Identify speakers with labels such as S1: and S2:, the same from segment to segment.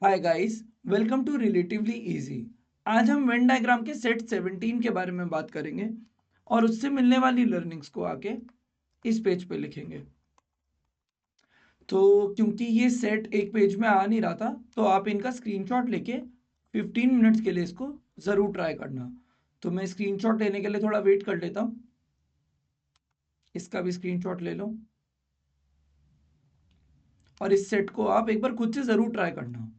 S1: Hi guys, welcome to relatively easy. आज हम when diagram के सेट 17 के बारे में बात करेंगे और उससे मिलने वाली लर्निंग्स को आके इस पेज पे लिखेंगे। तो क्योंकि ये सेट एक पेज में आ नहीं रहा था, तो आप इनका स्क्रीनशॉट लेके 15 मिनट्स के लिए इसको ज़रूर ट्राई करना। तो मैं स्क्रीनशॉट लेने के लिए थोड़ा वेट कर लेता हूँ। इसका भी स्क्रीनशॉट ले लो और इस सेट को आप एक बार खुद से ज़रूर ट्राई करना।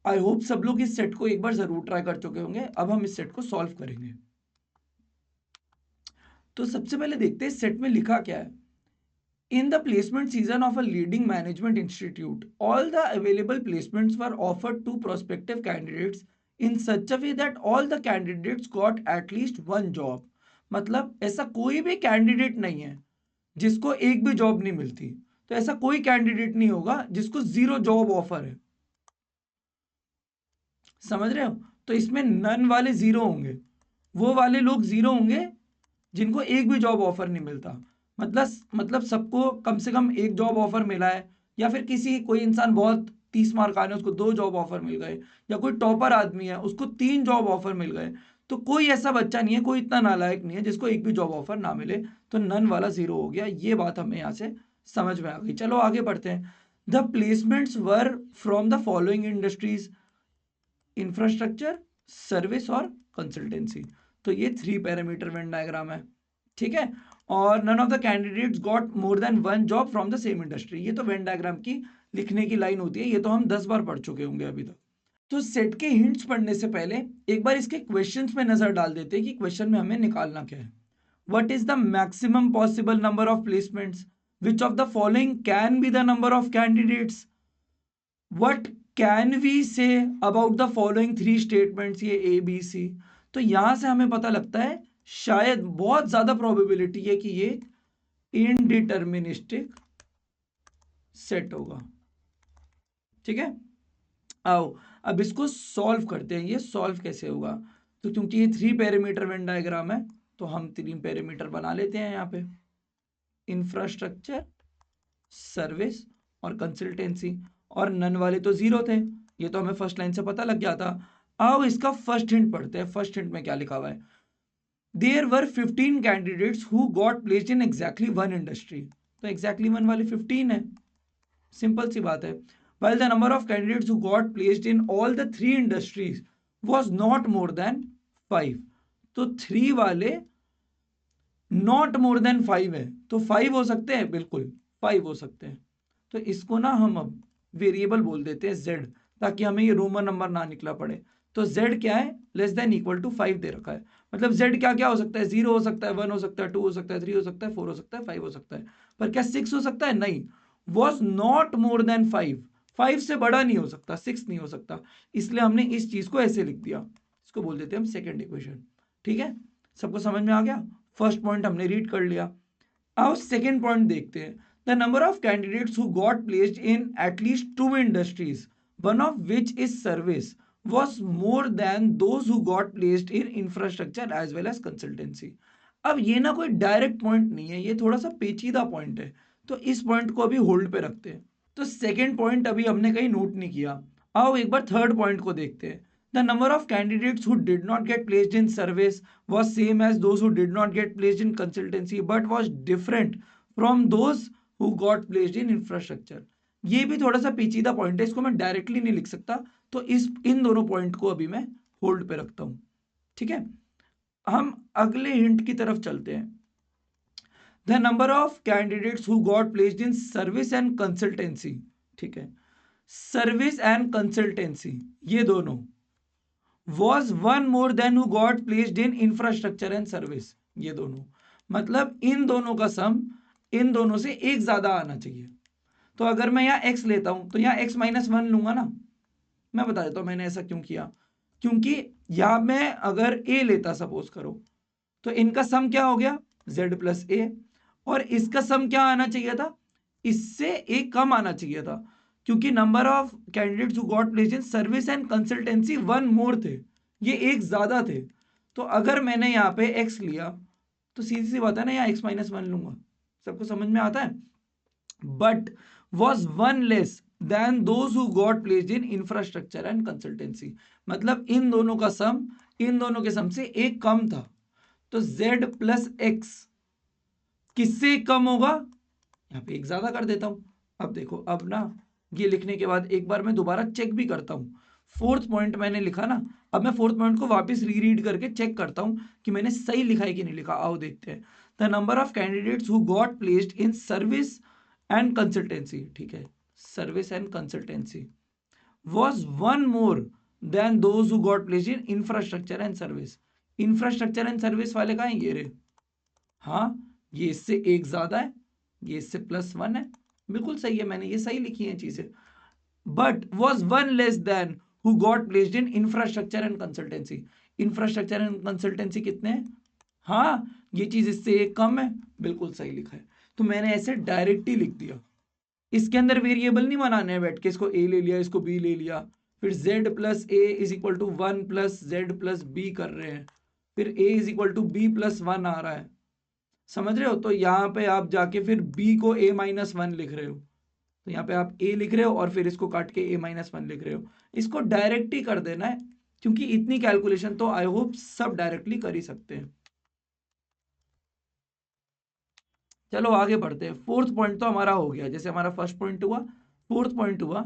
S1: आई होप सब लोग इस सेट को एक बार ज़रूर ट्राई कर चुके होंगे। अब हम इस सेट को सॉल्व करेंगे। तो सबसे पहले देखते हैं सेट में लिखा क्या है। In the placement season of a leading management institute, all the available placements were offered to prospective candidates in such a way that all the candidates got at least one job. मतलब ऐसा कोई भी candidate नहीं है जिसको एक भी job नहीं मिलती। तो ऐसा कोई कैंडिडेट नहीं होगा जिसको 0 जॉब ऑफर है। समझ रहे हो? तो इसमें नन वाले 0 होंगे। वो वाले लोग 0 होंगे जिनको एक भी जॉब ऑफर नहीं मिलता। मतलब सबको कम से कम एक जॉब ऑफर मिला है, या फिर कोई इंसान बहुत 30 मार्क आने उसको 2 जॉब ऑफर मिल गए, या कोई टॉपर आदमी है उसको 3 जॉब ऑफर मिल गए। तो कोई ऐसा बच्चा नहीं है, कोई इतना नालायक नहीं है जिसको एक भी जॉब ऑफर ना मिले। तो नन वाला 0 हो गया। ये बात हमें यहाँ से समझ में आ गई। चलो आगे बढ़ते हैं। The placements were from the following industries: infrastructure, service और कंसल्टेंसी। तो ये 3 पैरामीटर वेन डायग्राम है। ठीक है। और none of the candidates got more than one job from the same industry. ये तो वेन डायग्राम की लिखने की लाइन होती है। ये तो हम 10 बार पढ़ चुके होंगे अभी तक। तो सेट के हिंट्स पढ़ने से पहले एक बार इसके क्वेश्चंस में नजर डाल देते हैं कि क्वेश्चन में हमें निकालना क्या है। What is the maximum possible number of placements? Which of the following can be the number of candidates? What can we say about the following 3 statements? ये ए बी सी। तो यहां से हमें पता लगता है शायद बहुत ज्यादा प्रोबेबिलिटी है कि ये इनडिटर्मिनिस्टिक सेट होगा। ठीक है। आओ अब इसको सॉल्व करते हैं। ये सॉल्व कैसे होगा? तो क्योंकि ये 3 पैरामीटर वेन डायग्राम है, तो हम 3 पैरामीटर बना लेते हैं यहाँ पे: इंफ्रास्ट्रक्चर, सर्विस और कंसल्टेंसी। और नन वाले तो 0 थे, ये तो हमें फर्स्ट लाइन से पता लग गया था। अब इसका फर्स्ट हिंट पढ़ते हैं। फर्स्ट हिंट में क्या लिखा हुआ है? There were 15 candidates who got placed in exactly one industry. तो एग्जैक्टली वन वाले 15 है। सिंपल सी बात है। while the number of candidates who got placed in all the 3 industries was not more than 5। तो 3 वाले नॉट मोर देन 5 है, तो 5 हो सकते हैं, बिल्कुल 5 हो सकते हैं। तो इसको ना हम अब वेरिएबल बोल देते हैं z, ताकि हमें ये रोमन नंबर ना निकला पड़े। तो z क्या है? लेस देन इक्वल टू 5 दे रखा है। मतलब z क्या क्या हो सकता है? 0 हो सकता है, 1 हो सकता है, 2 हो सकता है, 3 हो सकता है, 4 हो सकता है, 5 हो सकता है। पर क्या 6 हो सकता है? नहीं। Was not more than 5। 5 से बड़ा नहीं हो सकता, 6 नहीं हो सकता। इसलिए हमने इस चीज को ऐसे लिख दिया। इसको बोल देते हैं हम सेकेंड इक्वेशन। ठीक है, सबको समझ में आ गया? फर्स्ट पॉइंट हमने रीड कर लिया। अब सेकेंड पॉइंट देखते हैं। The number of candidates who got placed in at least 2 industries, one of which is service, was more than those who got placed in infrastructure as well as consultancy। अब ये ना कोई direct point नहीं है, ये थोड़ा सा पेचीदा पॉइंट है। तो इस पॉइंट को अभी होल्ड पे रखते हैं। तो सेकेंड पॉइंट अभी हमने कहीं नोट नहीं किया। आओ एक बार थर्ड पॉइंट को देखते हैं। The number of candidates who did not get placed in service was same as those who did not get placed in consultancy but was different from those who got placed in infrastructure। ये भी थोड़ा सा पेचीदा point है, इसको मैं directly नहीं लिख सकता। तो इन दोनों पॉइंट को अभी मैं होल्ड पे रखता हूं। ठीक है, हम अगले हिंट की तरफ चलते हैं। The number of candidates who got placed in service and consultancy. ठीक है, सर्विस एंड कंसल्टेंसी ये दोनों was one more than who got placed in infrastructure and service। ये दोनों मतलब इन दोनों का सम इन दोनों से एक ज्यादा आना चाहिए। तो अगर मैं यहाँ x लेता हूं तो यहाँ x माइनस 1 लूंगा ना। मैं बता देता हूं मैंने ऐसा क्यों किया। क्योंकि यहाँ मैं अगर a लेता सपोज करो, तो इनका सम क्या हो गया? z प्लस ए। और इसका सम क्या आना चाहिए था? इससे एक कम आना चाहिए था, क्योंकि number of candidates who got placed in service and consultancy one more थे, ये एक ज्यादा थे। तो अगर मैंने यहाँ पे x लिया तो सीधी सी बात है ना, यहाँ x-1 लूंगा। सबको समझ में आता है? But was one less than those who got placed in infrastructure and consultancy. मतलब इन दोनों का सम, इन दोनों के सम से एक कम था, तो z प्लस एक्स किससे कम होगा, यहाँ पे एक ज्यादा कर देता हूं। अब देखो, अब ना ये लिखने के बाद एक बार मैं दोबारा चेक भी करता हूं। फोर्थ पॉइंट मैंने लिखा ना, अब मैं फोर्थ पॉइंट को वापस रीरीड करके चेक करता हूं कि मैंने सही लिखा है कि नहीं लिखा। आओ देखते हैं। The number of candidates who got placed in service and consultancy, ठीक है, service and consultancy, was one more than those who got placed in infrastructure and service। Infrastructure and service वाले कहाँ हैं, ये रे, हाँ ये इससे एक ज्यादा है, ये इससे +1 है, बिल्कुल सही है, मैंने ये सही लिखी है चीजें। But was one less than who got placed in infrastructure and consultancy. Infrastructure and consultancy कितने हैं, हाँ ये चीज इससे एक कम है, बिल्कुल सही लिखा है। तो मैंने ऐसे डायरेक्ट ही लिख दिया, इसके अंदर वेरिएबल नहीं बनाने हैं बैठ के, इसको ए ले लिया, इसको बी ले लिया, फिर z plus A is equal to 1 plus Z plus B कर रहे हैं, फिर a is equal to B plus 1 आ रहा है, समझ रहे हो। तो यहाँ पे आप जाके फिर b को a माइनस 1 लिख रहे हो, तो यहाँ पे आप a लिख रहे हो और फिर इसको काट के a माइनस 1 लिख रहे हो। इसको डायरेक्ट ही कर देना है, क्योंकि इतनी कैलकुलेशन तो आई होप सब डायरेक्टली कर ही सकते हैं। चलो आगे बढ़ते हैं। फोर्थ पॉइंट तो हमारा हो गया, जैसे हमारा फर्स्ट पॉइंट हुआ, फोर्थ पॉइंट हुआ,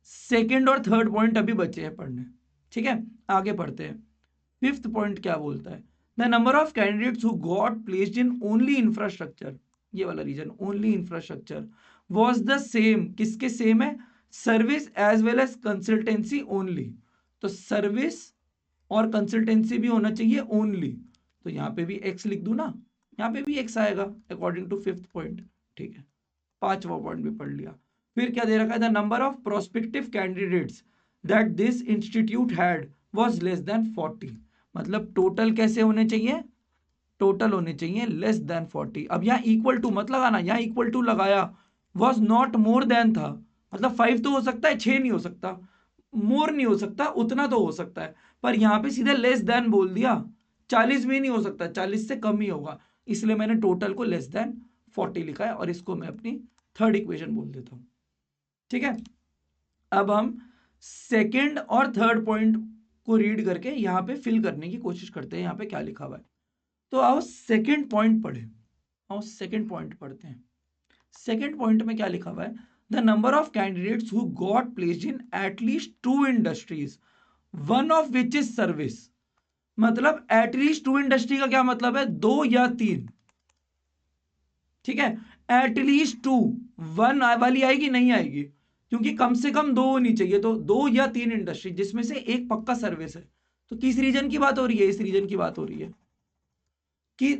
S1: सेकेंड और थर्ड पॉइंट अभी बचे हैं पढ़ने, ठीक है। आगे पढ़ते हैं। फिफ्थ पॉइंट क्या बोलता है, the number of candidates who got placed in only infrastructure, ये वाला region only infrastructure, was the same, किसके सेम है, service as well as consultancy only. तो सर्विस और कंसल्टेंसी भी होना चाहिए ओनली, तो यहाँ पे भी एक्स लिख दूं ना, यहाँ पे भी एक्स आएगा अकॉर्डिंग टू फिफ्थ पॉइंट, ठीक है। पांचवा पॉइंट भी पढ़ लिया। फिर क्या दे रखा है, the number of prospective candidates that this institute had was less than 40। मतलब टोटल कैसे होने चाहिए, टोटल होने चाहिए लेस देन 40। अब यहाँ इक्वल टू मत लगाना, यहाँ इक्वल टू लगाया, वॉज नॉट मोर देन था, मतलब 5 तो हो सकता है, 6 नहीं हो सकता, मोर नहीं हो सकता, उतना तो हो सकता है, पर यहाँ पे सीधे लेस देन बोल दिया। 40 भी नहीं हो सकता, 40 से कम ही होगा, इसलिए मैंने टोटल को लेस देन 40 लिखा है, और इसको मैं अपनी थर्ड इक्वेशन बोल देता हूं, ठीक है। अब हम सेकेंड और थर्ड पॉइंट को रीड करके यहां पे फिल करने की कोशिश करते हैं, यहां पे क्या लिखा हुआ है। तो आओ सेकेंड पॉइंट पढ़े, आओ सेकेंड पॉइंट पढ़ते हैं। सेकेंड पॉइंट में क्या लिखा हुआ है, the number of candidates who got placed in at least 2 industries one of which is service. मतलब एटलीस्ट 2 इंडस्ट्री का क्या मतलब है, 2 या 3, ठीक है। एटलीस्ट 2, 1 वाली आएगी नहीं आएगी, क्योंकि कम से कम 2 होनी चाहिए, तो 2 या 3 इंडस्ट्री जिसमें से एक पक्का सर्विस है। तो किस रीजन की बात हो रही है, इस रीजन की बात हो रही है कि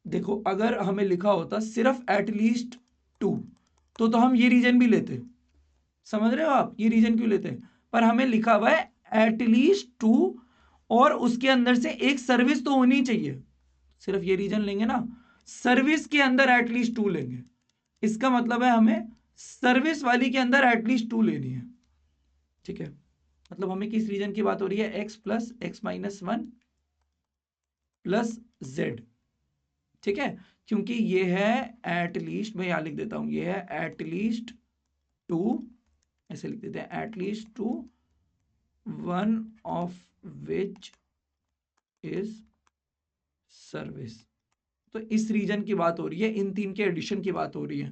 S1: देखो, अगर हमें लिखा होता सिर्फ एटलीस्ट 2 तो हम ये रीजन भी लेते, समझ रहे हो आप, ये रीजन क्यों लेते हैं, पर हमें लिखा हुआ है एटलीस्ट 2 और उसके अंदर से एक सर्विस तो होनी चाहिए, सिर्फ ये रीजन लेंगे ना, सर्विस के अंदर एटलीस्ट 2 लेंगे, इसका मतलब है हमें सर्विस वाली के अंदर एटलीस्ट 2 लेनी है, ठीक है। मतलब हमें किस रीजन की बात हो रही है, x plus X minus 1 plus Z, ठीक है, क्योंकि ये है एटलीस्ट, मैं यहां लिख देता हूं, ये है एटलीस्ट 2, ऐसे लिख देते हैं at least 2 one of which is service. तो इस रीजन की बात हो रही है, इन तीन के एडिशन की बात हो रही है,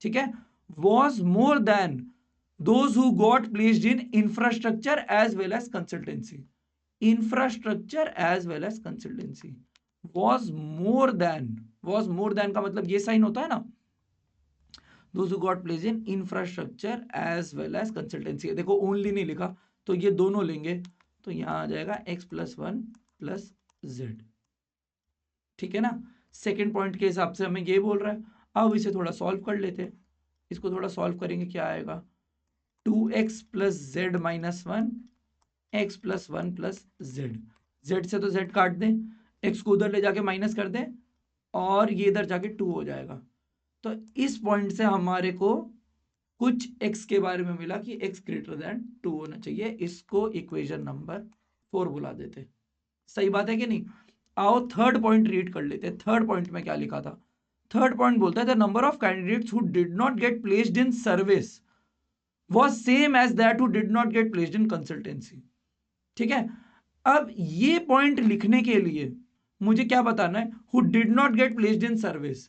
S1: ठीक है। Was more than those who got placed in infrastructure as well as consultancy, infrastructure as well as consultancy, was more than, was more than का मतलब ये साइन होता है ना, those who got placed in infrastructure as well as consultancy. देखो only नहीं लिखा, तो ये दोनों लेंगे, तो यहां आ जाएगा x प्लस 1 प्लस जेड, ठीक है ना। सेकेंड पॉइंट के हिसाब से हमें ये बोल रहा है। अब इसे थोड़ा सॉल्व कर लेते हैं, इसको थोड़ा सॉल्व करेंगे, क्या आएगा, 2x plus Z minus 1, x plus 1 plus Z, Z से तो जेड काट दें, एक्स को उधर ले जाके माइनस कर दें, और ये इधर जाके 2 हो जाएगा। तो इस पॉइंट से हमारे को कुछ x के बारे में मिला कि x ग्रेटर देन 2 होना चाहिए, इसको इक्वेशन नंबर 4 बुला देते, सही बात है कि नहीं। आओ थर्ड पॉइंट रीड कर लेते हैं। थर्ड पॉइंट में क्या लिखा था, थर्ड पॉइंट बोलता है the number of candidates who did not get placed in service was same as that who did not get placed in consultancy. ठीक है, अब ये पॉइंट लिखने के लिए मुझे क्या बताना है, who did not get placed in service,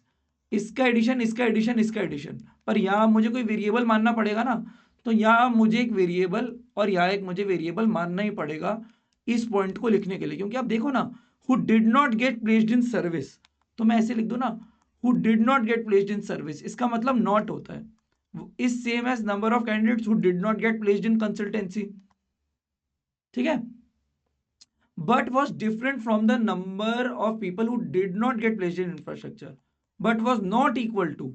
S1: इसका एडिशन, इसका एडिशन, इसका एडिशन, पर यहां मुझे कोई वेरिएबल मानना पड़ेगा ना, तो यहां मुझे एक वेरिएबल और यहां एक मुझे वेरिएबल मानना ही पड़ेगा इस पॉइंट को लिखने के लिए, क्योंकि आप देखो ना, who did not get placed in service, तो मैं ऐसे लिख दूं ना, who did not get placed in service, इसका मतलब नॉट होता है, is same as number of candidates who did not get placed in consultancy. ठीक है, but was different from the number of people who did not get placed in infrastructure, but was not equal to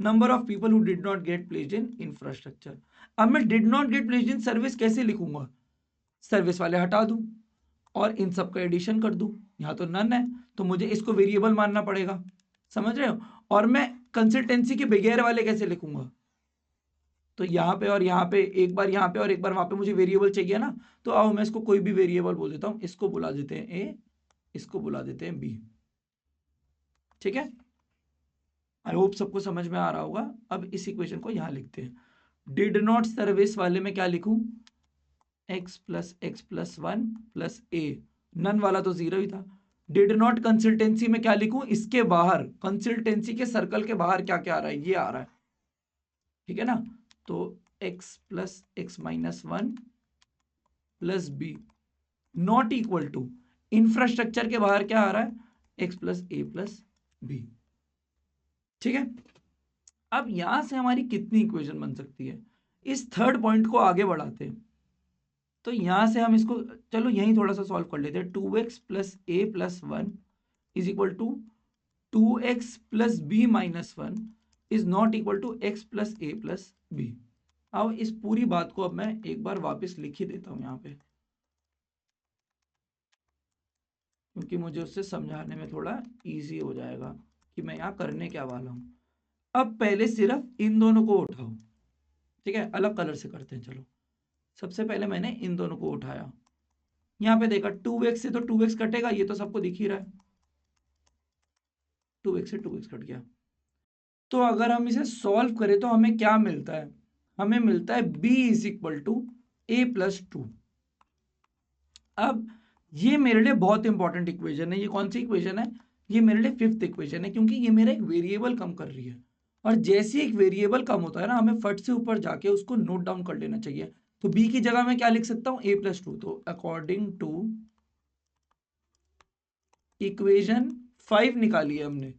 S1: number of people who did not get placed in infrastructure। अब मैं did not get placed in service कैसे लिखूंगा, service वाले हटा दूं और इन सब का एडिशन कर दूं, यहां तो नन है तो मुझे इसको वेरिएबल मानना पड़ेगा, समझ रहे हो, और मैं कंसिस्टेंसी के बगैर वाले कैसे लिखूंगा, तो यहाँ पे और यहाँ पे, एक बार यहाँ पे और एक बार वहां पे मुझे वेरिएबल चाहिए ना, तो आओ मैं इसको कोई भी वेरिएबल बोल देता हूँ, इसको बुला देते हैं ए, इसको बुला देते हैं बी। ठीक है, आई होप सबको समझ में आ रहा होगा। अब इस इक्वेशन को यहाँ लिखते हैं, डिड नॉट सर्विस वाले में क्या लिखूं, x प्लस वन प्लस ए, नन वाला तो जीरो ही था। डिड नॉट कंसल्टेंसी में क्या लिखूं, इसके बाहर, कंसल्टेंसी के सर्कल के बाहर क्या क्या आ रहा है, ये आ रहा है, ठीक है ना, तो x plus X minus one plus B not equal to, infrastructure के बाहर क्या आ रहा है, x plus A plus B. ठीक है, अब यहां से हमारी कितनी इक्वेशन बन सकती है, इस थर्ड पॉइंट को आगे बढ़ाते हैं, तो यहां से हम इसको, चलो यहीं थोड़ा सा सॉल्व कर लेते हैं, 2x plus A plus one is equal to 2x plus B minus one is not equal to x plus A plus B. अब इस पूरी बात को अब मैं एक बार वापस लिख ही देता हूं यहाँ पे, क्योंकि मुझे उससे समझाने में थोड़ा इजी हो जाएगा कि मैं यहाँ करने क्या वाला हूँ। अब पहले सिर्फ इन दोनों को उठाओ, ठीक है, अलग कलर से करते हैं, चलो सबसे पहले मैंने इन दोनों को उठाया, यहाँ पे देखा 2x से तो 2x कटेगा, ये तो सबको दिख ही रहा है, 2x से 2x कट गया। तो अगर हम इसे सॉल्व करें तो हमें क्या मिलता है, हमें मिलता है b is equal to A plus two. अब ये मेरे लिए बहुत इंपॉर्टेंट इक्वेशन है, ये कौन सी इक्वेशन है, ये मेरे लिए फिफ्थ इक्वेशन है, क्योंकि ये मेरा एक वेरिएबल कम कर रही है, और जैसे एक वेरिएबल कम होता है ना, हमें फट से ऊपर जाके उसको नोट डाउन कर लेना चाहिए। तो b की जगह मैं क्या लिख सकता हूं, a प्लस टू, तो अकॉर्डिंग टू इक्वेशन 5 निकाली है हमने,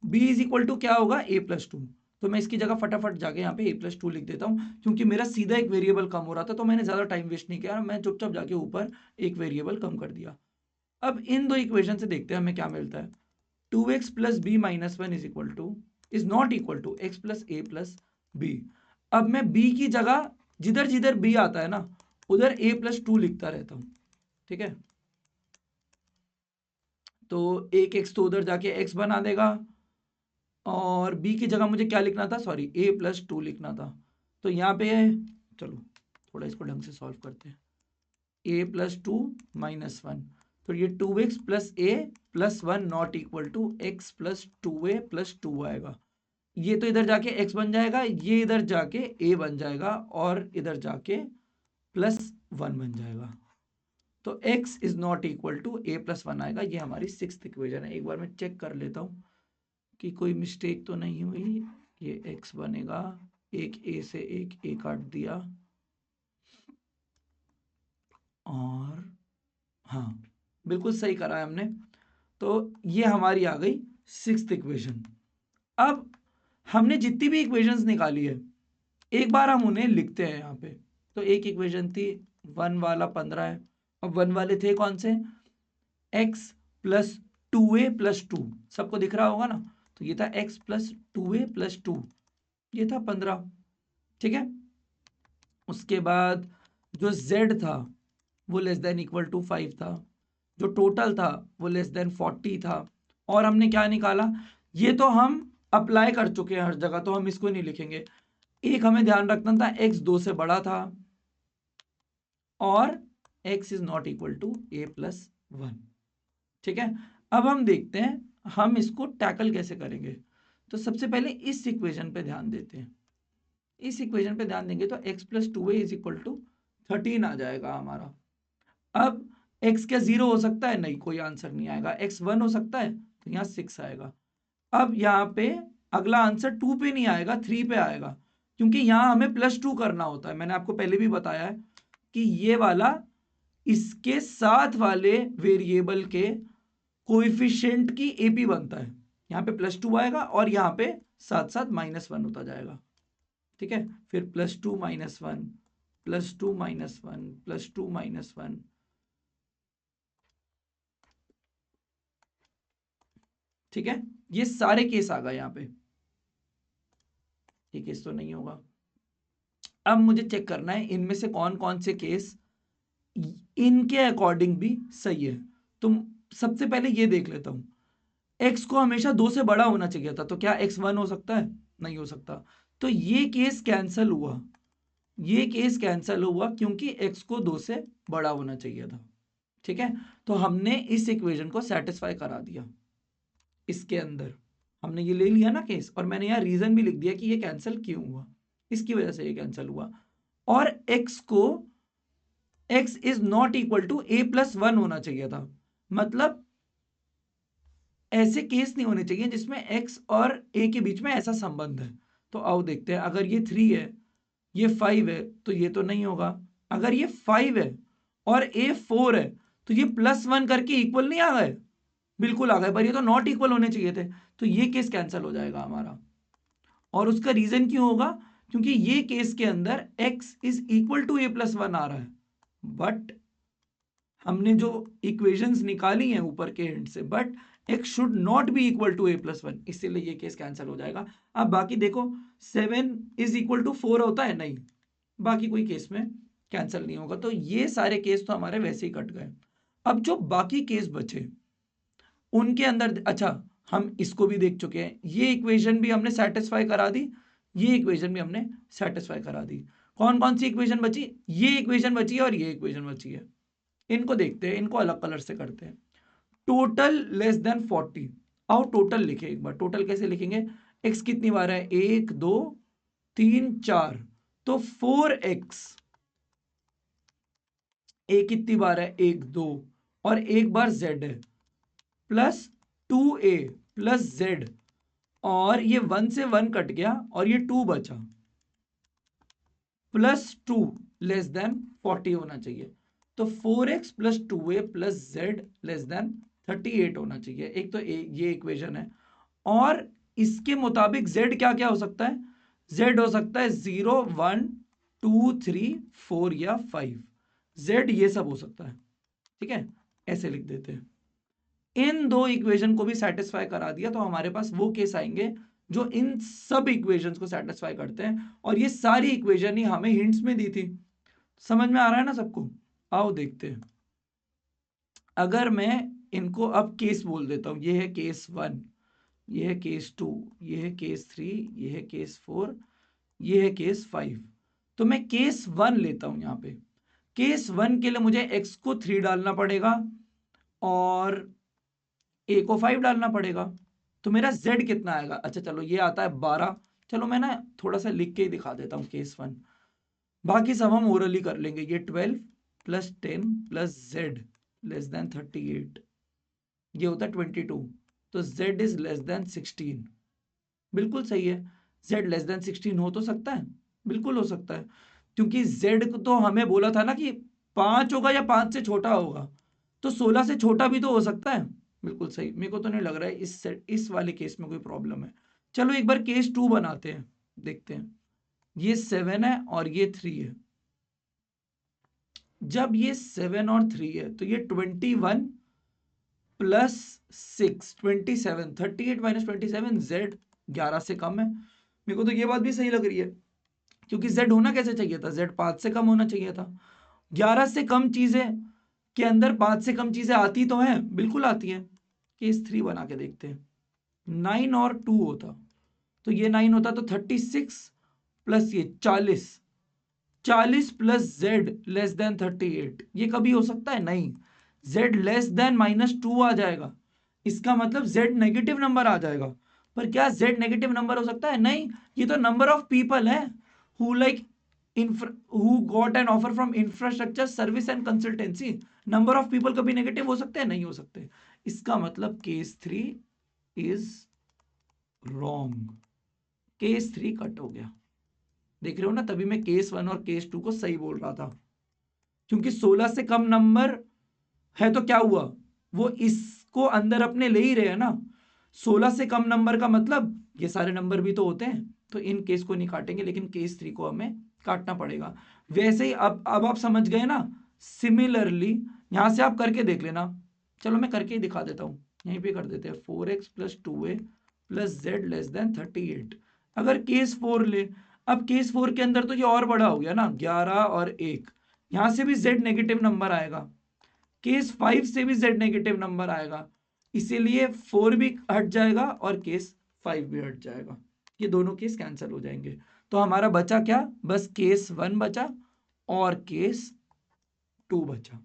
S1: b इज इक्वल टू क्या होगा, a प्लस टू, तो मैं इसकी जगह फटाफट जाके यहाँ पे a प्लस टू लिख देता हूँ, क्योंकि मेरा सीधा एक वेरिएबल कम हो रहा था, तो मैंने ज़्यादा टाइम वेस्ट नहीं किया, मैं चुपचाप जाके ऊपर एक वेरिएबल कम कर दिया। अब इन दो इक्वेशन से देखते हैं हमें क्या मिलता है, 2x plus B minus one is not equal to X plus A plus B. अब मैं b की जगह जिधर जिधर b आता है ना, उधर a प्लस टू लिखता रहता हूँ, ठीक है, तो एक x तो उधर जाके x बना देगा, और b की जगह मुझे क्या लिखना था, सॉरी a प्लस टू लिखना था, तो यहाँ पे चलो थोड़ा इसको ढंग से सॉल्व करते हैं, a plus two minus one, तो ये 2x plus A plus one not equal to X plus two A plus two आएगा, ये तो इधर जाके x बन जाएगा, ये इधर जाके a बन जाएगा, और इधर जाके प्लस वन बन जाएगा, तो x is not equal to a plus one आएगा। ये हमारी सिक्स्थ इक्वेशन है, एक बार मैं चेक कर लेता हूँ कि कोई मिस्टेक तो नहीं हुई, ये x बनेगा, एक a से एक a काट दिया, और हाँ बिल्कुल सही करा है हमने, तो ये हमारी आ गई सिक्स्थ इक्वेशन। अब हमने जितनी भी इक्वेशंस निकाली है, एक बार हम उन्हें लिखते हैं यहाँ पे, तो एक इक्वेशन थी वन वाला 15 है, अब वन वाले थे कौन से, x plus two A plus to, सबको दिख रहा होगा ना, तो ये था x plus two A plus to, ये था 15, ठीक है। उसके बाद जो z था वो लेस देन इक्वल टू 5 था, जो टोटल था वो लेस देन 40 था, और हमने क्या निकाला, ये तो हम अप्लाई कर चुके हैं हर जगह, तो हम इसको नहीं लिखेंगे, एक हमें ध्यान रखना था x 2 से बड़ा था, और x is not equal to A plus one, ठीक है। अब हम देखते हैं हम इसको टैकल कैसे करेंगे, तो सबसे पहले इस इक्वेशन पे ध्यान देते हैं, इस इक्वेशन पे ध्यान देंगे तो x plus 2a is equal to 13 आ जाएगा हमारा। अब x क्या 0 हो सकता है? नहीं, कोई आंसर नहीं आएगा। x 1 हो सकता है? तो यहाँ 6 आएगा। अब यहाँ पे अगला आंसर 2 पे नहीं आएगा, 3 पे आएगा, क्योंकि यहाँ हमें +2 करना होता है। मैंने आपको पहले भी बताया है कि ये वाला इसके साथ वाले वेरिएबल के कोएफिशिएंट की एपी बनता है। यहाँ पे +2 आएगा और यहाँ पे साथ साथ -1 होता जाएगा। ठीक है, फिर +2 -1 +2 -1 +2 -1। ठीक है, ये सारे केस आ गए यहाँ पे। ये केस तो नहीं होगा। अब मुझे चेक करना है इनमें से कौन कौन से केस इनके अकॉर्डिंग भी सही है। तो सबसे पहले ये देख लेता हूं, x को हमेशा 2 से बड़ा होना चाहिए था, तो क्या x 1 हो सकता है? नहीं हो सकता। तो ये केस कैंसिल हुआ, ये केस कैंसिल हुआ क्योंकि x को 2 से बड़ा होना चाहिए था। ठीक है, तो हमने इस इक्वेशन को सेटिस्फाई करा दिया। इसके अंदर हमने ये ले लिया ना केस, और मैंने यहाँ रीजन भी लिख दिया कि ये कैंसिल क्यों हुआ, इसकी वजह से ये कैंसिल हुआ। और x को x is not equal to a plus 1 होना चाहिए था। मतलब ऐसे केस नहीं होने चाहिए जिसमें x और a के बीच में ऐसा संबंध है। तो आओ देखते हैं, अगर ये 3 है, ये 5 है, तो ये तो नहीं होगा। अगर ये 5 है और a 4 है, तो ये +1 करके इक्वल नहीं आ गए? बिल्कुल आ गए, पर ये तो नॉट इक्वल होने चाहिए थे। तो ये केस कैंसिल हो जाएगा हमारा। और उसका रीजन क्यों होगा? क्योंकि ये केस के अंदर x is equal to a plus 1 आ रहा है, बट हमने जो इक्वेशंस निकाली हैं ऊपर के एंड से, but x should not be equal to a plus 1, इसीलिए ये केस कैंसिल हो जाएगा। अब बाकी देखो, 7 इज इक्वल टू 4 होता है? नहीं, बाकी कोई केस में कैंसिल नहीं होगा। तो ये सारे केस तो हमारे वैसे ही कट गए। अब जो बाकी केस बचे उनके अंदर, अच्छा हम इसको भी देख चुके हैं, ये इक्वेशन भी हमने सेटिस्फाई करा दी, ये इक्वेशन भी हमने सेटिस्फाई करा दी। कौन कौन सी इक्वेशन बची? ये इक्वेशन बची है और ये इक्वेशन बची है। इनको देखते हैं, इनको अलग कलर से करते हैं। Total less than 40। आओ टोटल लिखे एक बार। टोटल कैसे लिखेंगे? x कितनी बार है? 1 2 3 4, तो 4x। a कितनी बार है? 1 2, और एक बार z है, प्लस 2a प्लस z, और ये 1 से 1 कट गया और ये 2 बचा, +2 लेस देन 40 होना चाहिए। तो 4x plus 2a plus z less than 38 होना चाहिए। एक तो ये इक्वेशन है, और इसके मुताबिक z क्या क्या हो सकता है? z हो सकता है 0 1 2 3 4 या 5, z ये सब हो सकता है। ठीक है, ऐसे लिख देते हैं। इन दो इक्वेशन को भी सेटिस्फाई करा दिया तो हमारे पास वो केस आएंगे जो इन सब इक्वेशंस को सेटिस्फाई करते हैं, और ये सारी इक्वेशन ही हमें हिंट्स में दी थी। समझ में आ रहा है ना सबको? आओ देखते हैं। अगर मैं इनको अब केस बोल देता हूं, ये है केस 1, ये है केस 2, ये है केस 3, ये है केस 4, ये है केस 5। तो मैं केस 1 लेता हूं। यहाँ पे केस 1 के लिए मुझे x को 3 डालना पड़ेगा और a को 5 डालना पड़ेगा। तो मेरा z कितना आएगा? अच्छा चलो, ये आता है 12। चलो मैं ना थोड़ा सा लिख के ही दिखा देता हूँ केस 1, बाकी सब हम ओरली कर लेंगे। ये 12 plus 10 plus z less than 38, ये होता है 22। तो z इज लेस देन 16। बिल्कुल सही है, z लेस देन 16 हो तो सकता है, बिल्कुल हो सकता है, क्योंकि z को तो हमें बोला था ना कि 5 होगा या 5 से छोटा होगा, तो 16 से छोटा भी तो हो सकता है। बिल्कुल सही, मेरे को तो नहीं लग रहा है इस वाले केस में कोई प्रॉब्लम है। चलो एक बार केस 2 बनाते हैं, देखते हैं। ये 7 है और ये 3 है। जब ये 7 और 3 है तो ये 21 प्लस 6 27, 38 माइनस 27, z 11 से कम है। मेरे को तो ये बात भी सही लग रही है, क्योंकि z होना कैसे चाहिए था? z 5 से कम होना चाहिए था। 11 से कम चीजें के अंदर 5 से कम चीजें आती तो हैं, बिल्कुल आती हैं। केस 3 बना के देखते हैं। 9 और 2 होता, तो ये 9 होता तो 36 प्लस ये 40, 40 प्लस z लेस देन 38। ये कभी हो सकता है? नहीं, z लेस देन -2 आ जाएगा, इसका मतलब z नेगेटिव नंबर आ जाएगा। पर क्या z नेगेटिव नंबर हो सकता है? नहीं, ये तो नंबर ऑफ पीपल है। who like who got an offer from infrastructure service and consultancy, number of people कभी नेगेटिव हो सकते हैं, नहीं हो सकते। इसका मतलब case 3 is wrong, case 3 cut हो गया। देख रहे हो ना, तभी मैं केस 1 और केस 2 को सही बोल रहा था, क्योंकि 16 से कम नंबर है तो क्या हुआ, वो इसको अंदर अपने ले ही रहे हैं ना। 16 से कम नंबर का मतलब ये सारे नंबर भी तो होते हैं, तो इन केस को नहीं काटेंगे, लेकिन केस 3 को हमें काटना पड़ेगा। वैसे ही अब आप समझ गए ना। सिमिलरली यहां से आप करके देख लेना। चलो मैं करके ही दिखा देता हूं, यहीं पे कर देते हैं। 4x + 2a + z < 38। अगर केस 4 ले, अब केस 4 के अंदर तो ये और बड़ा हो गया ना, 11 और 1, यहां से भी z नेगेटिव नंबर आएगा। केस 5 से भी z नेगेटिव नंबर आएगा, इसीलिए 4 भी हट जाएगा और केस 5 भी हट जाएगा। ये दोनों केस कैंसिल हो जाएंगे। तो हमारा बचा क्या, बस केस 1 बचा और केस 2 बचा।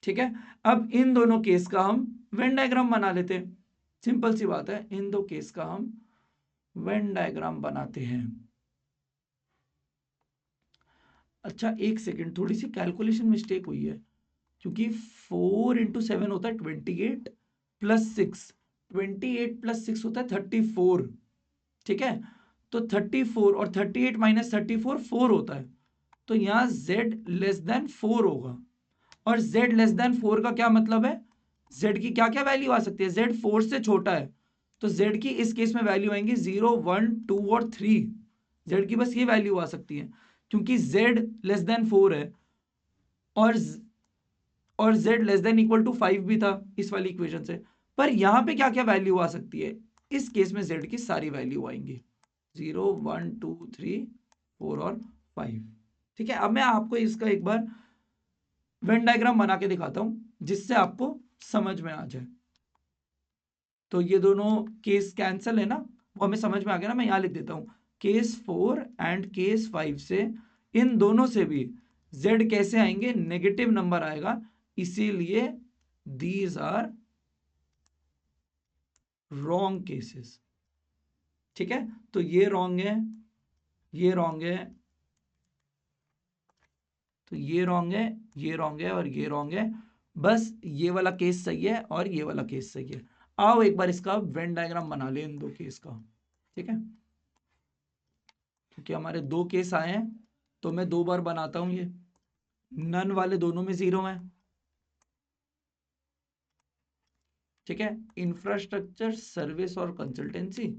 S1: ठीक है, अब इन दोनों केस का हम वेन डायग्राम बना लेते हैं। सिंपल सी बात है, इन दो केस का हम वेन डायग्राम बनाते हैं। अच्छा एक सेकेंड, थोड़ी सी कैलकुलेशन मिस्टेक हुई है, क्योंकि 4 × 7 होता है 28 + 6, 28 + 6 होता है 34। ठीक है, तो 34 और 38 - 34 4 होता है, तो यहां z < 4 होगा। और z < 4 का क्या मतलब है, z की क्या क्या वैल्यू आ सकती है, z 4 से छोटा है, तो z की इस केस में वैल्यू आएंगी 0, 1, 2 और 3। z की बस ये वैल्यू आ सकती है, क्योंकि z < 4 है, और z < 5 भी था इस वाली इक्वेशन से। पर यहां पे क्या क्या वैल्यू आ सकती है, इस केस में z की सारी वैल्यू आएंगी, 0, 1, 2, 3, 4 और 5। ठीक है, अब मैं आपको इसका एक बार वेन डायग्राम बना के दिखाता हूं, जिससे आपको समझ में आ जाए। तो ये दोनों केस कैंसिल है ना, वो हमें समझ में आ गया ना। मैं यहां लिख देता हूं, केस 4 एंड केस 5 से इन दोनों से भी z कैसे आएंगे, नेगेटिव नंबर आएगा, इसीलिए दीज आर रॉन्ग केसेस। ठीक है, तो ये रॉन्ग है, ये रॉन्ग है, तो ये रॉन्ग है, ये रॉन्ग है और ये रॉन्ग है। बस ये वाला केस सही है और ये वाला केस सही है। आओ एक बार इसका वेन डायग्राम बना ले इन दो केस का। ठीक है, क्योंकि हमारे दो केस आए हैं, तो मैं 2 बार बनाता हूं। ये नन वाले दोनों में 0 है। ठीक है, इंफ्रास्ट्रक्चर सर्विस और कंसल्टेंसी,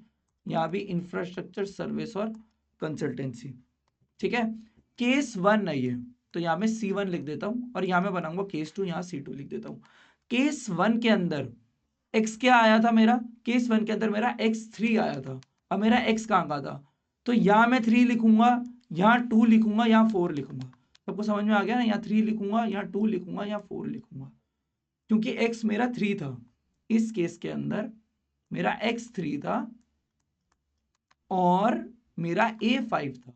S1: यहां भी इंफ्रास्ट्रक्चर सर्विस और कंसल्टेंसी। ठीक है, केस 1 है ये, तो यहां मैं C1 लिख देता हूं, और यहां मैं बनाऊंगा केस 2, यहां C2 लिख देता हूं। केस 1 के अंदर x क्या आया था मेरा, केस 1 के अंदर मेरा x3 आया था। अब मेरा x कहां का था, तो यहां मैं 3 लिखूंगा, यहां 2 लिखूंगा, यहां 4 लिखूंगा। सबको समझ में आ गया ना, यहां 3 लिखूंगा, यहां 2 लिखूंगा, यहां 4 लिखूंगा, क्योंकि x मेरा 3 था। इस केस के अंदर मेरा x3 था और मेरा a5 था,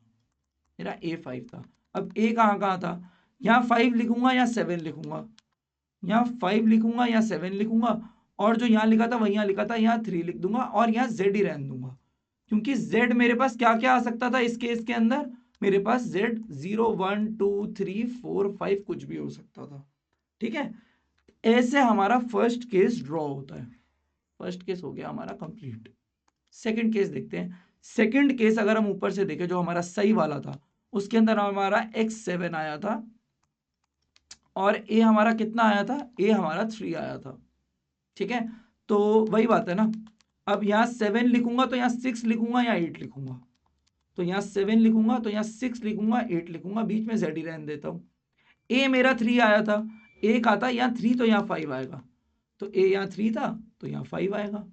S1: मेरा a5 था। अब a कहां कहां था, यहां 5 लिखूंगा, यहां 7 लिखूंगा, यहां 5 लिखूंगा, यहां 7 लिखूंगा, और जो यहां लिखा था वही यहां लिखा था, यहां 3 लिख दूंगा, और यहां z ही रहने दूंगा, क्योंकि z मेरे पास क्या क्या आ सकता था इस केस के अंदर, मेरे पास z 0, 1, 2, 3, 4, 5 कुछ भी हो सकता था। ठीक है, ऐसे हमारा फर्स्ट केस ड्रॉ होता है। फर्स्ट केस हो गया हमारा कंप्लीट। सेकंड केस देखते हैं। सेकंड केस अगर हम ऊपर से देखें, जो हमारा सही वाला था, उसके अंदर हमारा x7 आया था, और a हमारा कितना आया था, a हमारा 3 आया था। ठीक है, तो वही बात है ना, अब यहाँ 7 लिखूंगा तो यहाँ 6 लिखूंगा, यहाँ 8 लिखूंगा, तो यहाँ 7 लिखूंगा तो यहाँ 6 लिखूंगा, 8 लिखूंगा, बीच में z ही रहने देता हूँ। a मेरा 3 आया था, एक आता यहाँ 3 तो यहाँ 5 आएगा, तो a यहाँ 3 था तो यहाँ 5 आएगा।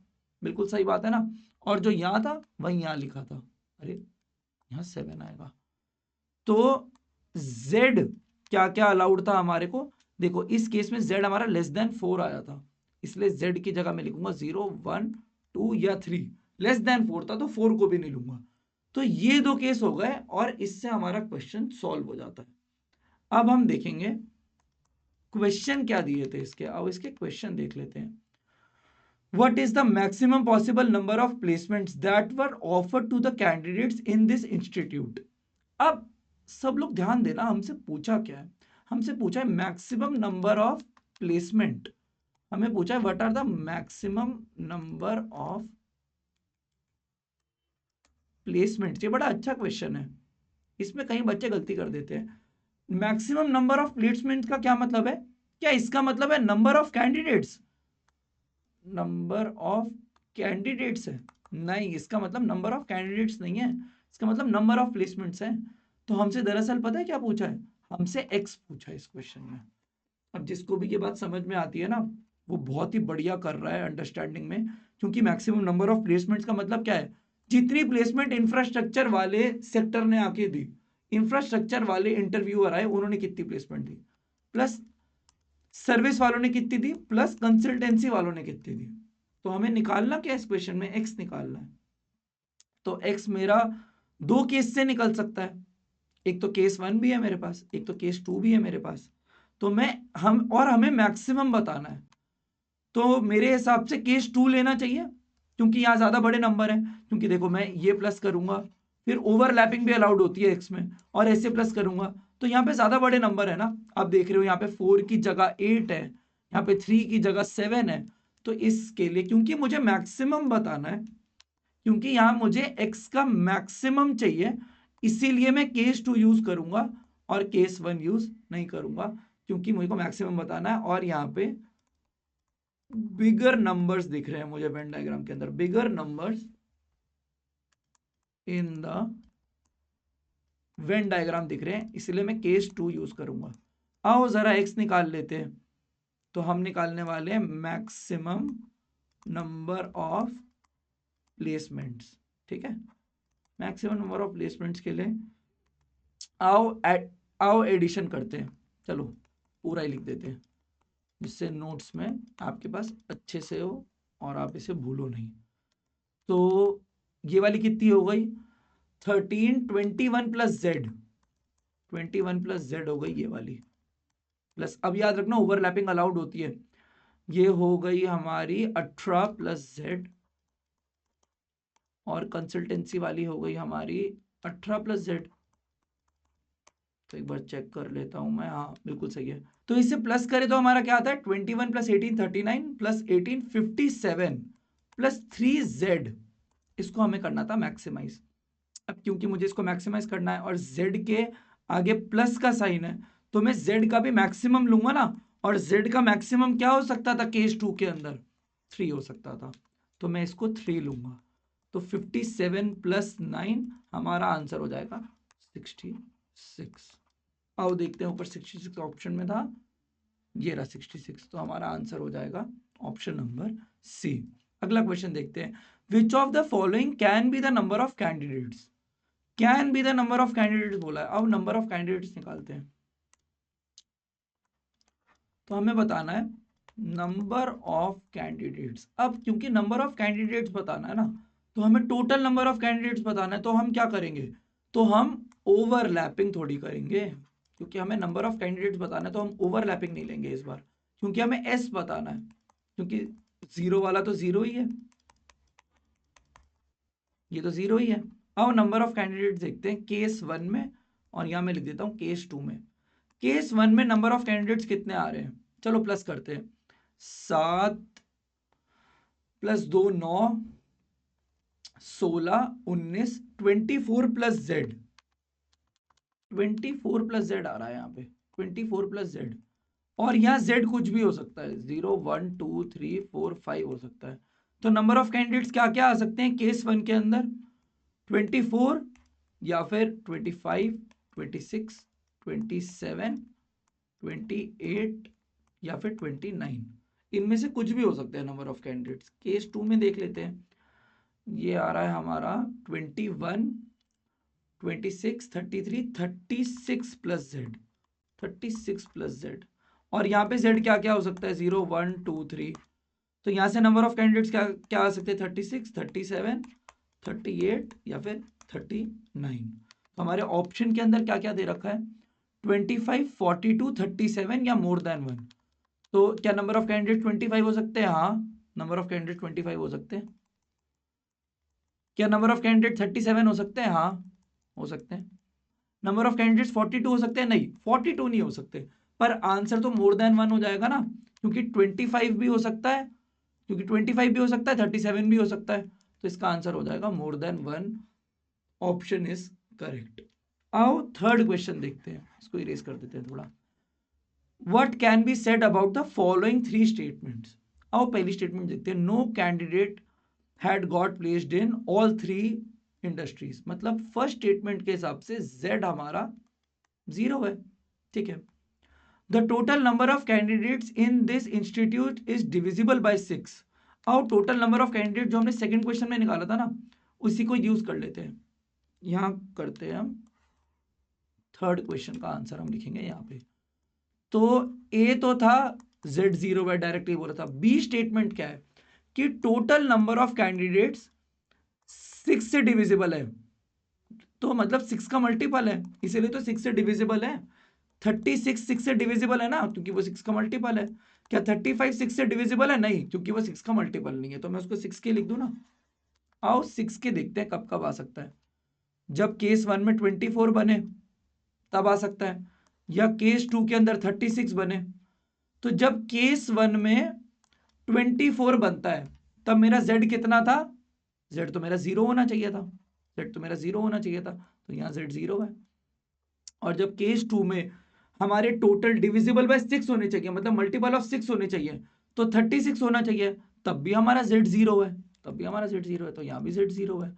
S1: बिल्कुल सही बात है ना, और जो यहाँ था वही यहाँ लिखा था, अरे यहाँ 7 आएगा। तो z क्या क्या अलाउड था हमारे को, देखो इस केस में z हमारा <4 आया था, इसलिए z की जगह मैं लिखूंगा 0, 1, 2 या 3। <4 था तो 4 को भी नहीं लूंगा। तो ये दो केस हो गए और इससे हमारा क्वेश्चन सॉल्व हो जाता है। अब हम देखेंगे क्वेश्चन क्या दिए थे इसके, अब इसके क्वेश्चन देख लेते हैं। What is the maximum possible number of placements that were offered to the candidates in this institute? अब सब लोग ध्यान देना, हमसे पूछा क्या है, हमसे पूछा है मैक्सिमम नंबर ऑफ प्लेसमेंट, हमें पूछा है what are the maximum number of placement. ये बड़ा अच्छा क्वेश्चन है, इसमें कई बच्चे गलती कर देते हैं। मैक्सिमम नंबर ऑफ प्लेसमेंट का क्या मतलब है, क्या इसका मतलब है number of candidates, number of candidates है? नहीं, इसका मतलब नंबर ऑफ कैंडिडेट्स नहीं है, इसका मतलब नंबर ऑफ प्लेसमेंट्स है। तो हमसे दरअसल पता है क्या पूछा है, हमसे एक्स पूछा है इस क्वेश्चन में। अब जिसको भी ये बात समझ में आती है ना, वो बहुत ही बढ़िया कर रहा है अंडरस्टैंडिंग में, क्योंकि मैक्सिमम नंबर ऑफ प्लेसमेंट्स का मतलब क्या है, जितनी प्लेसमेंट इंफ्रास्ट्रक्चर वाले सेक्टर ने आके दी, इंफ्रास्ट्रक्चर वाले इंटरव्यूअर आए उन्होंने कितनी प्लेसमेंट दी, प्लस सर्विस वालों ने कितनी दी, प्लस कंसल्टेंसी वालों ने कितनी दी। तो हमें निकालना क्या है इस क्वेश्चन में, एक्स निकालना है। तो एक्स मेरा दो केस से निकल सकता है, एक तो केस 1 भी है मेरे पास, एक तो केस 2 भी है मेरे पास। तो हमें मैक्सिमम बताना है, तो मेरे हिसाब से केस 2 लेना चाहिए, क्योंकि यहां ज्यादा बड़े नंबर हैं। क्योंकि देखो मैं ये प्लस करूंगा, फिर ओवरलैपिंग भी अलाउड होती है एक्स में, और ऐसे प्लस करूंगा, तो यहाँ पे ज्यादा बड़े नंबर है ना। आप देख रहे हो यहाँ पे 4 की जगह 8 है, यहाँ पे 3 की जगह 7 है। तो इसके लिए, क्योंकि मुझे मैक्सिमम बताना है, क्योंकि यहां मुझे x का मैक्सिमम चाहिए, इसीलिए मैं केस 2 यूज करूंगा और केस 1 यूज नहीं करूंगा, क्योंकि मुझे को मैक्सिमम बताना है। और यहाँ पे बिगर नंबर्स दिख रहे हैं मुझे वेन डायग्राम के अंदर, bigger numbers in the Venn diagram दिख रहे हैं, इसलिए मैं केस 2 यूज करूंगा। आओ जरा x निकाल लेते हैं। तो हम निकालने वाले हैं मैक्सिमम नंबर ऑफ प्लेसमेंट्स, ठीक है। मैक्सिमम नंबर ऑफ प्लेसमेंट्स के लिए आओ एडिशन करते हैं। चलो पूरा ही लिख देते हैं, जिससे नोट्स में आपके पास अच्छे से हो और आप इसे भूलो नहीं। तो ये वाली कितनी हो गई, 13, 21 प्लस जेड, 21 प्लस जेड हो गई ये वाली, प्लस अब याद रखना ओवरलैपिंग अलाउड होती है। ये हो गई हमारी 18 प्लस जेड, और कंसल्टेंसी वाली हो गई हमारी 18 प्लस जेड। तो एक बार चेक कर लेता हूं मैं, हाँ बिल्कुल सही है। तो इसे प्लस करें तो हमारा क्या आता है, 21 प्लस 18 39 प्लस 18 57 प्लस 3z। इसको हमें करना था मैक्सिमाइज। अब क्योंकि मुझे इसको मैक्सिमाइज करना है और z के आगे प्लस का साइन है, तो मैं z का भी मैक्सिमम लूंगा ना। और z का मैक्सिमम क्या हो सकता था केस 2 के अंदर, 3 हो सकता था, तो मैं इसको 3 लूंगा। तो 57 प्लस 9 हमारा आंसर हो जाएगा 66। आओ देखते हैं, ऊपर 66 ऑप्शन में था, ये रहा 66, तो हमारा आंसर हो जाएगा ऑप्शन नंबर सी। अगला क्वेश्चन देखते हैं, विच of the following can be the number of candidates, can be the number of candidates बोला है। अब नंबर ऑफ कैंडिडेट्स निकालते हैं। तो हमें बताना है नंबर ऑफ कैंडिडेट्स। अब क्योंकि नंबर ऑफ कैंडिडेट्स बताना है ना, तो हमें टोटल नंबर ऑफ कैंडिडेट्स बताना है। तो हम क्या करेंगे, तो हम ओवरलैपिंग थोड़ी करेंगे, क्योंकि हमें नंबर ऑफ कैंडिडेट्स बताना है, तो हम ओवरलैपिंग नहीं लेंगे इस बार, क्योंकि हमें एस बताना है, क्योंकि जीरो वाला तो जीरो ही है, ये तो जीरो ही है। अब नंबर ऑफ कैंडिडेट्स देखते हैं केस 1 में, और यहां मैं लिख देता हूं केस 2 में। केस 1 में नंबर ऑफ कैंडिडेट्स कितने आ रहे हैं, चलो प्लस करते हैं, 7 plus 2 9, 16 19 24 plus Z, 24 plus Z आ रहा है यहाँ पे, 24 प्लस जेड। और यहाँ जेड कुछ भी हो सकता है, 0 1 2 3 4 5 हो सकता है। तो नंबर ऑफ कैंडिडेट्स क्या क्या आ सकते हैं केस 1 के अंदर, 24 या फिर 25 26 27 28 या फिर 29, इनमें से कुछ भी हो सकते हैं नंबर ऑफ कैंडिडेट्स। केस 2 में देख लेते हैं, ये आ रहा है हमारा 21 26 33 36 प्लस जेड, 36 प्लस जेड। और यहाँ पे जेड क्या क्या हो सकता है, 0 1 2 3। तो यहाँ से नंबर ऑफ कैंडिडेट्स क्या क्या आ सकते हैं, 36 37 38 या फिर 39। तो हमारे ऑप्शन के अंदर क्या क्या दे रखा है, 25 42 37 या मोर देन 1। तो क्या नंबर ऑफ कैंडिडेट 25 हो सकते हैं, हाँ नंबर ऑफ कैंडिडेट 25 हो सकते हैं। क्या नंबर ऑफ कैंडिडेट 37 हो सकते हैं, हाँ हो सकते हैं। नंबर ऑफ कैंडिडेट्स 42 हो सकते हैं? नहीं, 42 नहीं हो सकते, पर आंसर तो मोर देन 1 हो जाएगा ना, क्योंकि 25 भी हो सकता है, 37 भी हो सकता है, तो इसका आंसर हो जाएगा more than 1। Option is correct. आओ थर्ड क्वेश्चन देखते हैं, इसको इरेज कर देते हैं थोड़ा। What can be said about the following 3 statements? आओ पहली स्टेटमेंट देखते हैं। No candidate had got placed in all 3 industries. मतलब फर्स्ट स्टेटमेंट के हिसाब से Z हमारा 0 है, ठीक है। The total number of candidates in this institute is divisible by 6। आओ टोटल नंबर ऑफ कैंडिडेट जो हमने सेकंड क्वेश्चन में निकाला था ना, उसी को यूज कर लेते हैं। यहां करते हैं हम थर्ड क्वेश्चन का आंसर हम लिखेंगे यहाँ पे। तो ए तो था Z0 है, डायरेक्टली बोला था। बी स्टेटमेंट क्या है कि टोटल नंबर ऑफ कैंडिडेट्स 6 से डिविजिबल है, तो मतलब 6 का मल्टीपल है, इसीलिए तो 6 से डिविजिबल है। 36 6 से डिविजिबल है ना, क्योंकि वो 6 का मल्टीपल है। क्या 35 6 से डिविजिबल है? नहीं, क्योंकि वो 6 का मल्टीपल नहीं है, तो मैं उसको 6 के लिख दूं ना। आओ 6 के देखते हैं कब कब आ सकता है। जब केस 1 में 24 बने तब आ सकता है, या केस 2 के अंदर 36 बने। तो जब केस 1 में 24 बनता है तब मेरा Z कितना था? Z तो मेरा 0 होना चाहिए था, Z तो मेरा 0 होना चाहिए था, तो यहाँ Z 0 है। और जब केस 2 में हमारे टोटल डिविजिबल बाय 6 होने चाहिए, मतलब मल्टीपल ऑफ 6 होने चाहिए, तो 36 होना चाहिए, तब भी हमारा Z 0 है, तब भी हमारा Z 0 है, तो यहाँ भी Z 0 है।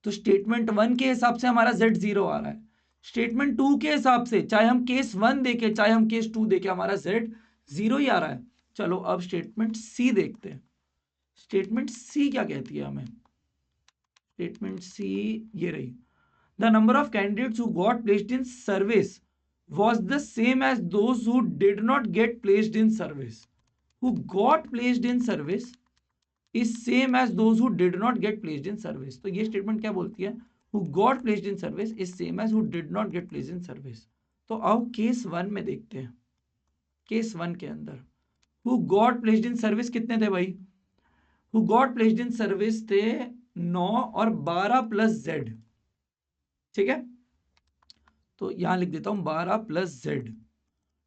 S1: तो स्टेटमेंट 1 के हिसाब से हमारा Z 0 आ रहा है। स्टेटमेंट 2 के हिसाब से, चाहे हम केस 1 देखें चाहे हम केस 2 देखें, हमारा Z 0 ही आ रहा है। चलो अब स्टेटमेंट सी देखते हैं। स्टेटमेंट सी क्या कहती है हमें? स्टेटमेंट सी ये रही। The number of candidates who got placed in service was the same as those who did not get placed in service. Who got placed in service is same as those who did not get placed in service. तो ये statement क्या बोलती है? Who got placed in service is same as who did not get placed in service. तो आओ case 1 में देखते हैं। केस 1 के अंदर who got placed in service कितने थे भाई? Who got placed in service थे 9 और 12 प्लस Z, ठीक है। तो यहां लिख देता हूं 12 plus Z।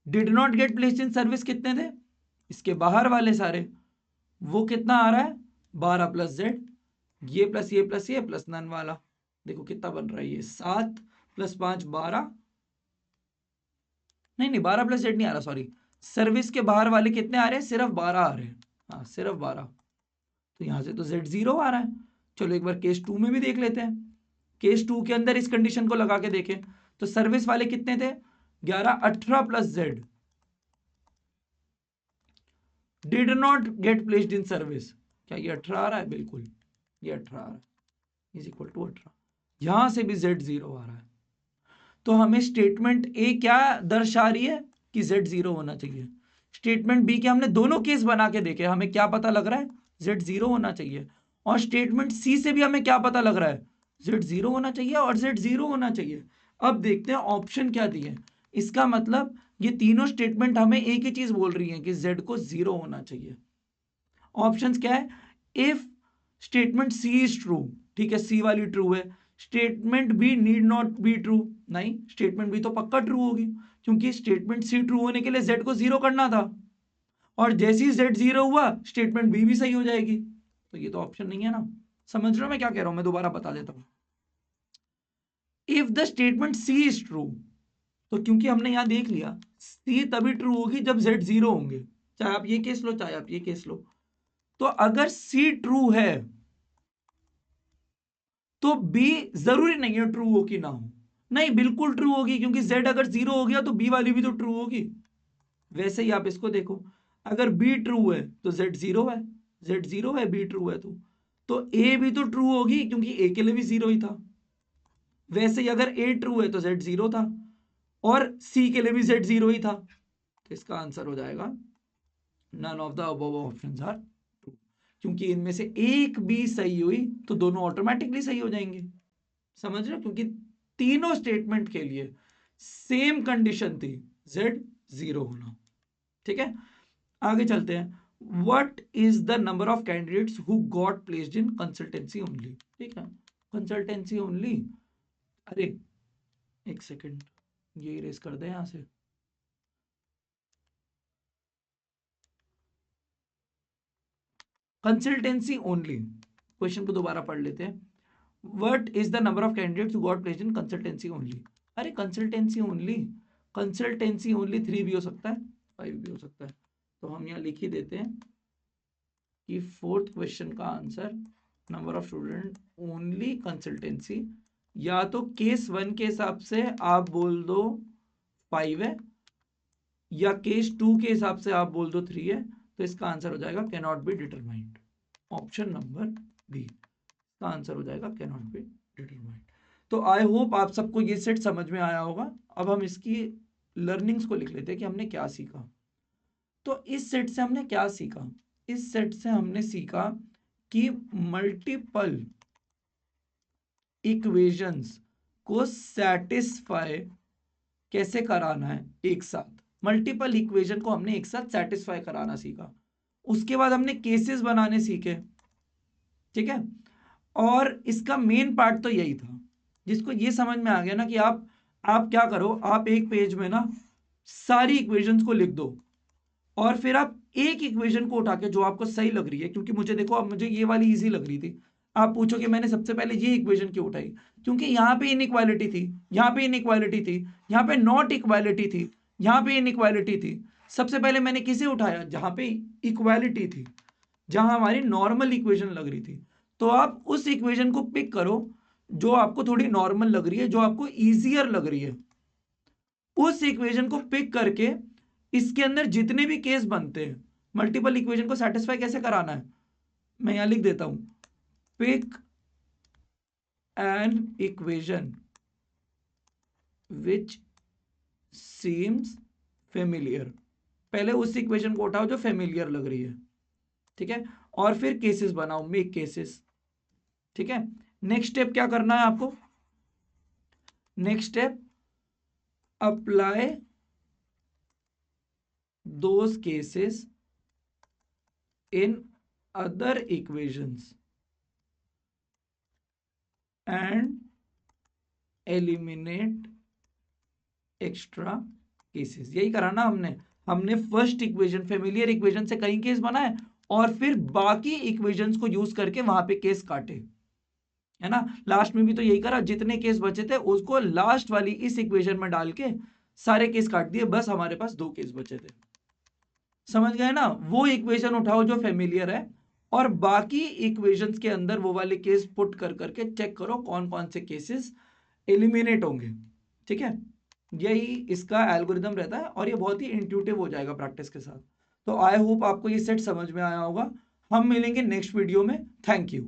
S1: Did not get placed in service कितने थे? इसके बाहर वाले सारे, वो कितना आ रहा है? 12 प्लस Z, ये प्लस ये प्लस ये प्लस नन वाला, देखो कितना बन रहा है ये 7 प्लस 5 12, नहीं 12 प्लस Z नहीं आ रहा, सॉरी। सर्विस के बाहर वाले कितने आ रहे हैं? सिर्फ 12 आ रहे हैं, हाँ सिर्फ 12। तो यहां से तो Z 0 आ रहा है। चलो एक बार केस 2 में भी देख लेते हैं। केस 2 के अंदर इस कंडीशन को लगा के देखें तो सर्विस वाले कितने थे? 11 18 plus Z did not get placed in service. क्या ये 18 आ रहा है? बिल्कुल ये 18 आ रहा है, इज इक्वल टू 18। यहां से भी Z 0 आ रहा है। तो हमें स्टेटमेंट ए क्या दर्शा रही है कि Z 0 होना चाहिए। स्टेटमेंट बी के हमने दोनों केस बना के देखे, हमें क्या पता लग रहा है? Z 0 होना चाहिए। और स्टेटमेंट सी से भी हमें क्या पता लग रहा है? Z 0 होना चाहिए और Z 0 होना चाहिए। अब देखते हैं ऑप्शन क्या दिए। इसका मतलब ये तीनों स्टेटमेंट हमें एक ही चीज बोल रही है कि Z को 0 होना चाहिए। ऑप्शंस क्या है? If statement C is true, ठीक है, सी वाली ट्रू है। Statement B need not be true, नहीं स्टेटमेंट बी तो पक्का ट्रू होगी, क्योंकि स्टेटमेंट सी ट्रू होने के लिए Z को 0 करना था, और जैसे ही Z 0 हुआ स्टेटमेंट बी भी सही हो जाएगी। तो ये तो ऑप्शन नहीं है ना। समझ रहे हो मैं क्या कह रहा हूं? मैं दोबारा बता देता हूं। If the statement C is true, तो क्योंकि हमने यहां देख लिया सी तभी ट्रू होगी जब Z 0 होंगे, चाहे आप ये केस लो चाहे आप ये केस लो। तो अगर सी ट्रू है तो बी जरूरी नहीं है ट्रू हो कि ना हो, नहीं बिल्कुल ट्रू होगी, क्योंकि Z अगर 0 हो गया तो बी वाली भी तो ट्रू होगी। वैसे ही आप इसको देखो, अगर बी ट्रू है तो Z 0 है, Z 0 है बी ट्रू है तो ए भी तो ट्रू होगी, क्योंकि ए के लिए भी 0 ही था। वैसे ही अगर ए ट्रू है तो Z 0 था, और सी के लिए भी Z 0 ही था। तो इसका आंसर हो जाएगा none of the above options are true, क्योंकि इनमें से एक भी सही हुई तो दोनों ऑटोमेटिकली सही हो जाएंगे। समझ रहे हो? क्योंकि तीनों स्टेटमेंट के लिए सेम कंडीशन थी, Z 0 होना। ठीक है, आगे चलते हैं। What is the number of candidates who got placed in consultancy only? ठीक है, कंसल्टेंसी ओनली, अरे एक सेकेंड, ये इरेज कर दे यहाँ से। कंसल्टेंसी ओनली, क्वेश्चन को दोबारा पढ़ लेते हैं। What is the number of candidates who got placed in consultancy only. अरे कंसल्टेंसी ओनली, कंसल्टेंसी ओनली 3 भी हो सकता है, 5 भी हो सकता है। तो हम यहाँ लिख ही देते हैं कि फोर्थ क्वेश्चन का answer number of student only consultancy, या तो केस 1 के हिसाब से आप बोल दो 5 है, या केस 2 के हिसाब से आप बोल दो 3 है। तो इसका आंसर हो जाएगा can not be determined, option number B का आंसर हो जाएगा कैन नॉट बी डिटरमाइंड। तो आई होप आप सबको ये सेट समझ में आया होगा। अब हम इसकी लर्निंग्स को लिख लेते हैं कि हमने क्या सीखा। तो इस सेट से हमने क्या सीखा, इस सेट से हमने सीखा कि मल्टीपल इक्वेशंस को सेटिस्फाई कैसे कराना है एक साथ। मल्टीपल इक्वेशन को हमने एक साथ सेटिस्फाई कराना सीखा। उसके बाद हमने केसेस बनाने सीखे, ठीक है। और इसका मेन पार्ट तो यही था, जिसको ये समझ में आ गया ना कि आप क्या करो, आप एक पेज में ना सारी इक्वेशंस को लिख दो, और फिर आप एक इक्वेशन को उठा के जो आपको सही लग रही है, क्योंकि मुझे देखो, अब मुझे ये वाली इजी लग रही थी। आप पूछोगे मैंने सबसे पहले ये इक्वेशन क्यों उठाई, क्योंकि यहाँ पे इनइक्वालिटी थी, यहाँ पे इनइक्वालिटी थी, यहाँ पे नॉट इक्वालिटी थी, यहाँ पे इनइक्वालिटी थी। सबसे पहले मैंने किसे उठाया, जहां पे इक्वालिटी थी, जहां हमारी नॉर्मल इक्वेशन लग रही थी। तो आप उस इक्वेशन को पिक करो जो आपको थोड़ी नॉर्मल लग रही है, जो आपको इजियर लग रही है। उस इक्वेशन को पिक करके इसके अंदर जितने भी केस बनते हैं, मल्टीपल इक्वेशन को सेटिस्फाई कैसे कराना है, मैं यहां लिख देता हूं, pick an equation which seems familiar. पहले उस इक्वेशन को उठाओ जो फेमिलियर लग रही है, ठीक है, और फिर केसेस बनाओ, मेक केसेस, ठीक है। नेक्स्ट स्टेप क्या करना है आपको, next step apply those cases in other equations and eliminate extra cases. यही करा ना हमने फर्स्ट इक्वेशन फेमिलियर इक्वेशन से कई केस बनाए, और फिर बाकी इक्वेशंस को यूज करके वहां पे केस काटे, है ना। लास्ट में भी तो यही करा, जितने केस बचे थे उसको लास्ट वाली इस इक्वेशन में डाल के सारे केस काट दिए, बस हमारे पास 2 केस बचे थे। समझ गए ना, वो इक्वेशन उठाओ जो फेमिलियर है, और बाकी इक्वेशंस के अंदर वो वाले केस पुट कर करके चेक करो कौन कौन से केसेस एलिमिनेट होंगे, ठीक है। यही इसका एल्गोरिदम रहता है, और ये बहुत ही इंट्यूटिव हो जाएगा प्रैक्टिस के साथ। तो आई होप आपको ये सेट समझ में आया होगा। हम मिलेंगे नेक्स्ट वीडियो में। Thank you.